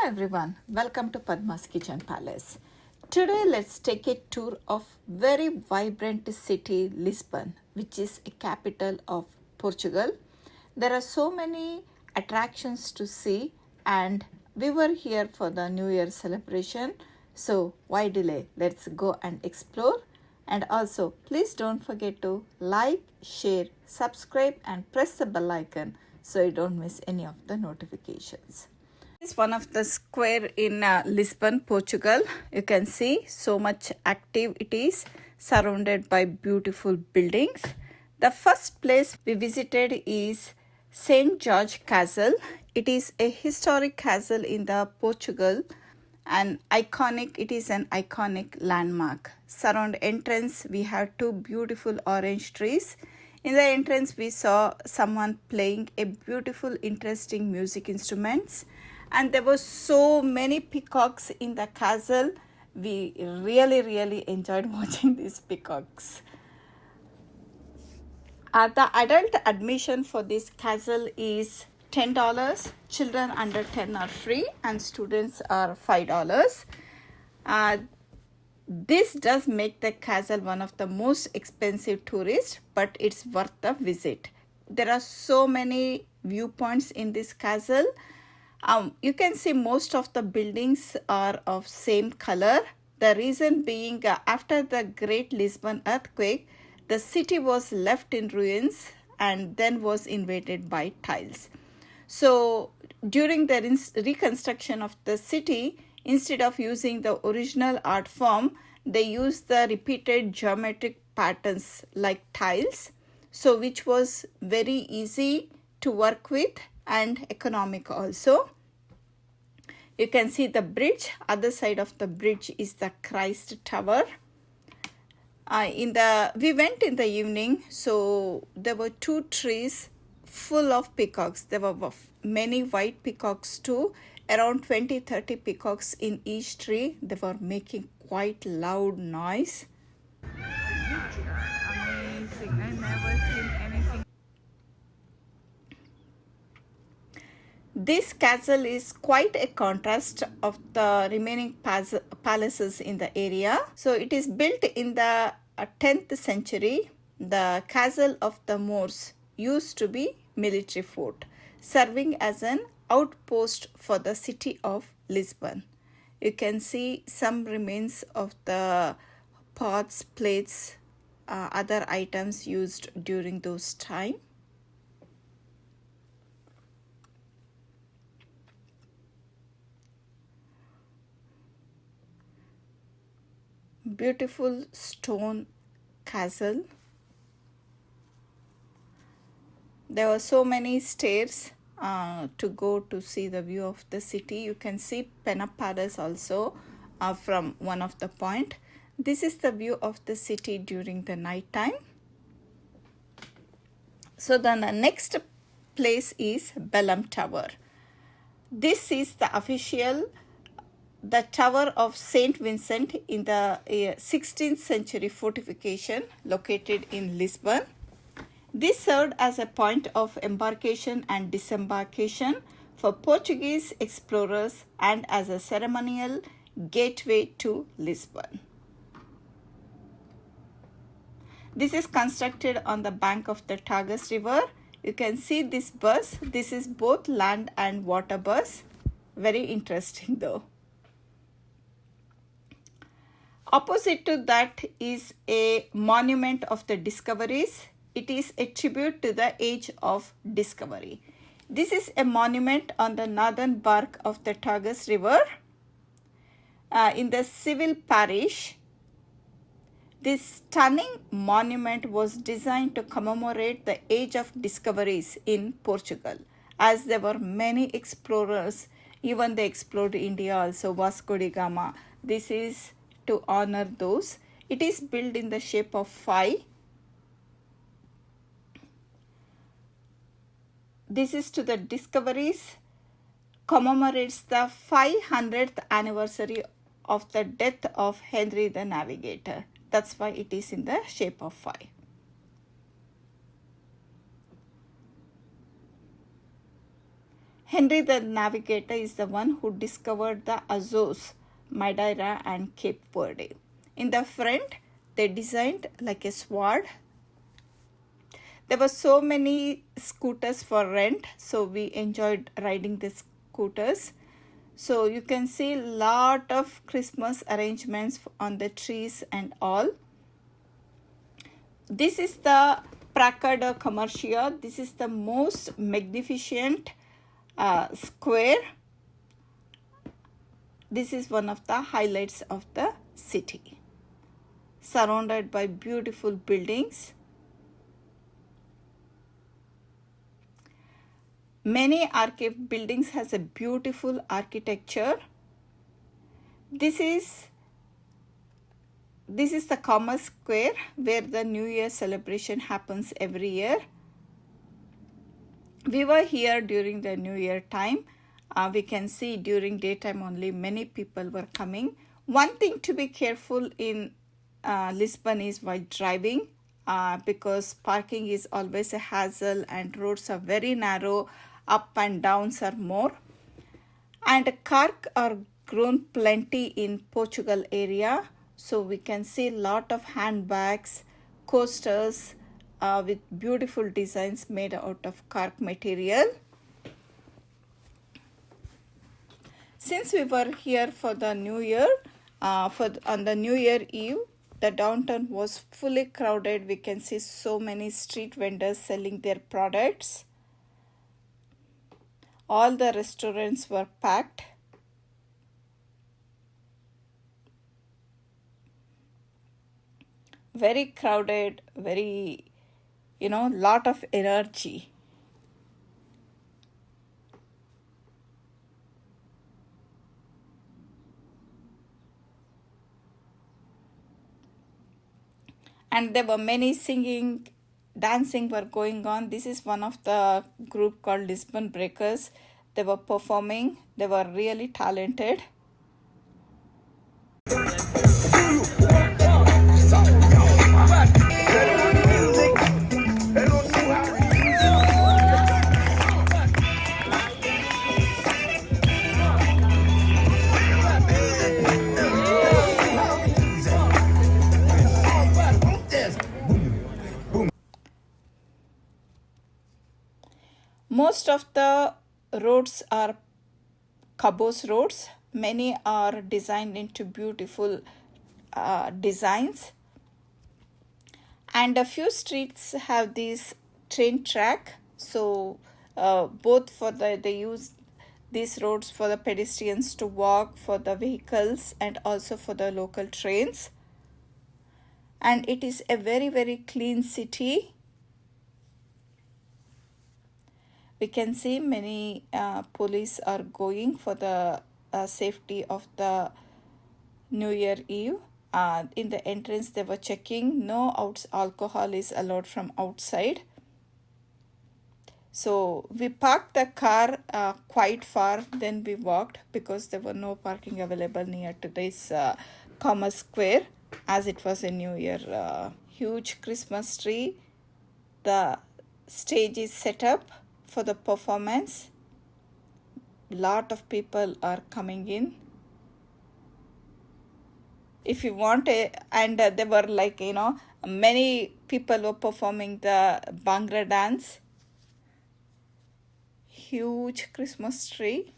everyone, welcome to Padma's Kitchen Palace. Today let's take a tour of very vibrant city Lisbon, which is a capital of Portugal. There are so many attractions to see and we were here for the New Year celebration. So why delay? Let's go and explore. And also please don't forget to like, share, subscribe and press the bell icon so you don't miss any of the notifications. This is one of the square in Lisbon, Portugal. You can see so much active it is, surrounded by beautiful buildings. The first place we visited is St. George Castle. It is a historic castle in the Portugal and it is an iconic landmark. Surround entrance we have two beautiful orange trees. In the entrance we saw someone playing a beautiful interesting music instruments. And there were so many peacocks in the castle. We really enjoyed watching these peacocks. The adult admission for this castle is $10. Children under 10 are free and students are $5. This does make the castle one of the most expensive tourists, but it's worth the visit. There are so many viewpoints in this castle. You can see most of the buildings are of same color. The reason being after the Great Lisbon earthquake, the city was left in ruins and then was invaded by tiles. So during the reconstruction of the city, instead of using the original art form, they used the repeated geometric patterns like tiles, so which was very easy to work with and economic also. You can see the bridge. Other side of the bridge is the Christ Tower. We went in the evening, so there were two trees full of peacocks. There were many white peacocks too, around 20-30 peacocks in each tree. They were making quite loud noise. Amazing. I never seen anything. This castle is quite a contrast of the remaining palaces in the area. So it is built in the 10th century. The castle of the Moors used to be military fort, serving as an outpost for the city of Lisbon. You can see some remains of the pots, plates, other items used during those time. Beautiful stone castle. There were so many stairs to go to see the view of the city. You can see Penna Palace also from one of the point. This is the view of the city during the night time. So then the next place is Belém Tower. This is the Tower of Saint Vincent in the 16th century fortification located in Lisbon. This served as a point of embarkation and disembarkation for Portuguese explorers and as a ceremonial gateway to Lisbon. This is constructed on the bank of the Tagusriver. You can see this bus. This is both land and water bus. Very interesting though. Opposite to that is a monument of the discoveries. It is a tribute to the age of discovery. This is a monument on the northern bank of the Tagusriver in the civil parish. This stunning monument was designed to commemorate the age of discoveries in Portugal, as there were many explorers. Even they explored India also, Vasco da Gama. This is to honor those. It is built in the shape of phi. This is to the discoveries, commemorates the 500th anniversary of the death of Henry the Navigator. That's why it is in the shape of phi. Henry the Navigator is the one who discovered the Azores, Madeira and Cape Verde. In the front, they designed like a sword. There were so many scooters for rent, so we enjoyed riding the scooters. So you can see lot of Christmas arrangements on the trees and all. This is the Praça de Comércio. This is the most magnificent square. This is one of the highlights of the city, surrounded by beautiful buildings. Many buildings has a beautiful architecture. This is the Commerce Square where the New Year celebration happens every year. We were here during the New Year time. We can see during daytime only many people were coming. One thing to be careful in Lisbon is while driving because parking is always a hassle and roads are very narrow, up and downs are more. And cork are grown plenty in Portugal area. So we can see lot of handbags, coasters with beautiful designs made out of cork material. Since we were here for the New Year, on the New Year Eve, the downtown was fully crowded. We can see so many street vendors selling their products. All the restaurants were packed. Very crowded, very, lot of energy. And there were many singing, dancing were going on. This is one of the group called Lisbon Breakers. They were performing. They were really talented. Most of the roads are cobbles roads. Many are designed into beautiful designs. And a few streets have this train track. So both they use these roads for the pedestrians to walk, for the vehicles, and also for the local trains. And it is a very, very clean city. We can see many police are going for the safety of the New Year Eve. In the entrance, they were checking no alcohol is allowed from outside. So we parked the car quite far, then we walked because there were no parking available near to this Commerce Square, as it was a New Year. Huge Christmas tree. The stage is set up for the performance. Lot of people are coming in. If you want and there were many people were performing the Bhangra dance. Huge Christmas tree.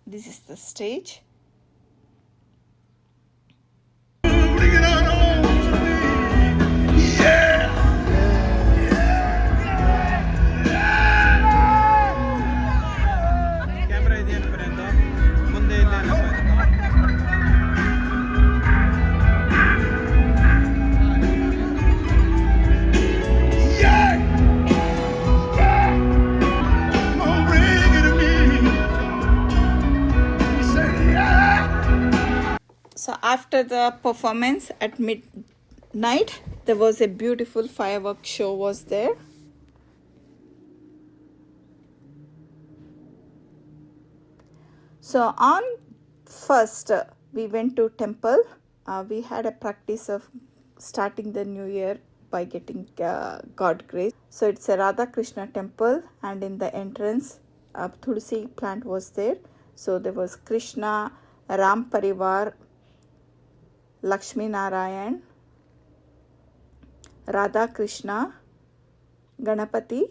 This is the stage. So after the performance at midnight, there was a beautiful fireworks show was there. So on first, we went to temple. We had a practice of starting the new year by getting God grace. So it's a Radha Krishna temple, and in the entrance a tulsi plant was there. So there was Krishna, Ram Parivar, Lakshmi Narayan, Radha Krishna, Ganapati,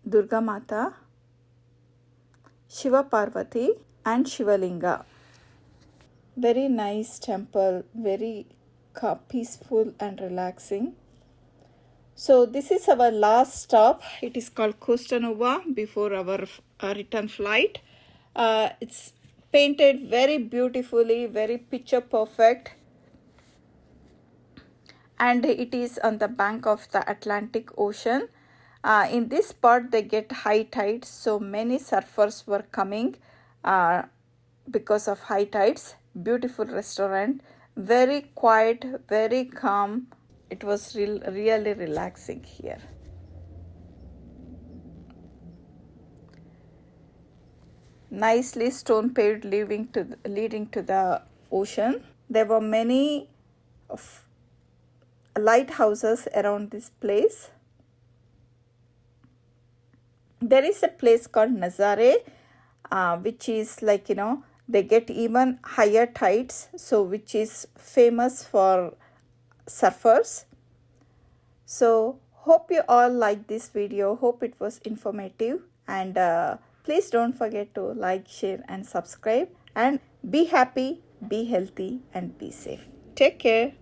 Durga Mata, Shiva Parvati and Shivalinga. Very nice temple, very peaceful and relaxing. So this is our last stop. It is called Costa Nova before our return flight. It's painted very beautifully, very picture perfect, and it is on the bank of the Atlantic Ocean. In this part they get high tides, so many surfers were coming because of high tides. Beautiful restaurant, very quiet, very calm. It was really relaxing here. Nicely stone paved leading to the ocean. There were many lighthouses around this place. There is a place called Nazare, which is like, they get even higher tides, so which is famous for surfers. So hope you all like this video. Hope it was informative, and please don't forget to like, share and subscribe, and be happy, be healthy and be safe. Take care.